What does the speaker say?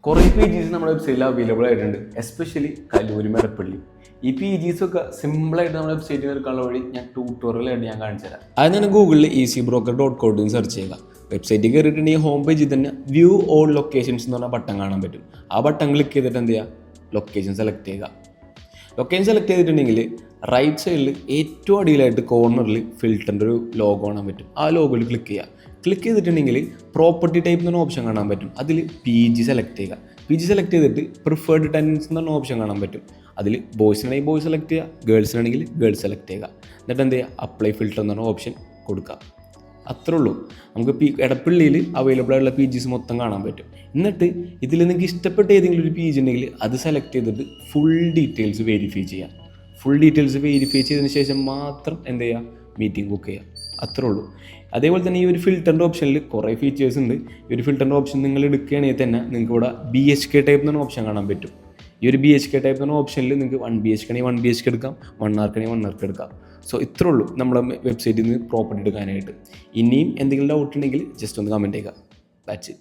കുറേ PGs നമ്മുടെ വെബ്സൈറ്റിൽ അവൈലബിൾ ആയിട്ടുണ്ട്, എസ്പെഷ്യലി കല്ലൂർ മെടപ്പള്ളി. ഈ PGs ഒക്കെ സിമ്പിളായിട്ട് നമ്മുടെ വെബ്സൈറ്റിൽ എടുക്കാനുള്ള വഴി ഞാൻ ട്യൂട്ടോറിയലായിട്ട് ഞാൻ കാണിച്ചു തരാം. അത് ഞാൻ ഗൂഗിളിൽ easybroker.com സെർച്ച് ചെയ്യുക. വെബ്സൈറ്റിൽ കയറിയിട്ടുണ്ടെങ്കിൽ ഹോം പേജിൽ തന്നെ വ്യൂ ഓൾ ലൊക്കേഷൻസ് എന്ന് പറഞ്ഞ ബട്ടൺ കാണാൻ പറ്റും. ആ ബട്ടൺ ക്ലിക്ക് ചെയ്തിട്ട് എന്ത് ചെയ്യുക, ലൊക്കേഷൻ സെലക്ട് ചെയ്യുക. ലൊക്കേഷൻ സെലക്ട് ചെയ്തിട്ടുണ്ടെങ്കിൽ റൈറ്റ് സൈഡിൽ ഏറ്റവും അടിയിലായിട്ട് കോർണറിൽ ഫിൽറ്ററിൻ്റെ ഒരു ലോഗോ കാണാൻ പറ്റും. ആ ലോഗോയിൽ ക്ലിക്ക് ചെയ്യുക. ക്ലിക്ക് ചെയ്തിട്ടുണ്ടെങ്കിൽ പ്രോപ്പർട്ടി ടൈപ്പ് എന്നൊരു ഓപ്ഷൻ കാണാൻ പറ്റും. അതിൽ PG സെലക്ട് ചെയ്യുക. PG സെലക്ട് ചെയ്തിട്ട് പ്രിഫേർഡ് ടെൻസ് എന്ന് പറഞ്ഞ ഓപ്ഷൻ കാണാൻ പറ്റും. അതിൽ ബോയ്സിനാണെങ്കിൽ ബോയ്സ് സെലക്ട് ചെയ്യുക, ഗേൾസിനാണെങ്കിൽ ഗേൾസ് സെലക്ട് ചെയ്യുക. എന്നിട്ട് എന്ത് ചെയ്യുക, അപ്ലൈ ഫിൽറ്റർ എന്ന് പറഞ്ഞ ഓപ്ഷൻ കൊടുക്കുക. അത്രേ ഉള്ളൂ. നമുക്ക് എടപ്പള്ളിയിൽ അവൈലബിൾ ആയിട്ടുള്ള PGs മൊത്തം കാണാൻ പറ്റും. എന്നിട്ട് ഇതിൽ നിങ്ങൾക്ക് ഇഷ്ടപ്പെട്ട ഏതെങ്കിലും ഒരു PG ഉണ്ടെങ്കിൽ അത് സെലക്ട് ചെയ്തിട്ട് ഫുൾ ഡീറ്റെയിൽസ് വെരിഫൈ ചെയ്യാം. ഫുൾ ഡീറ്റെയിൽസ് വെരിഫൈ ചെയ്തതിന് ശേഷം മാത്രം എന്ത് ചെയ്യുക, മീറ്റിംഗ് ബുക്ക് ചെയ്യുക. അത്രേ ഉള്ളൂ. അതേപോലെ തന്നെ ഈ ഒരു ഫിൽറ്ററിൻ്റെ ഓപ്ഷനിൽ കുറേ ഫീച്ചേഴ്സ് ഉണ്ട്. ഈ ഒരു ഫിൽറ്ററിൻ്റെ ഓപ്ഷൻ നിങ്ങൾ എടുക്കുകയാണെങ്കിൽ തന്നെ നിങ്ങൾക്ക് ഇവിടെ BHK ടൈപ്പ് എന്നൊരു ഓപ്ഷൻ കാണാൻ പറ്റും. ഈ ഒരു BHK ടൈപ്പ് എന്ന ഓപ്ഷനിൽ നിങ്ങൾക്ക് 1 BHK ആണെങ്കിൽ 1 BHK എടുക്കാം, 1 RK ആണെങ്കിൽ 1 RK എടുക്കാം. സോ ഇത്രേ ഉള്ളൂ നമ്മുടെ വെബ്സൈറ്റിൽ നിന്ന് പ്രോപ്പർട്ടി എടുക്കാനായിട്ട്. ഇനിയും എന്തെങ്കിലും ഡൗട്ട് ഉണ്ടെങ്കിൽ ജസ്റ്റ് ഒന്ന് കമൻറ്റ് ചെയ്യുക. That's it.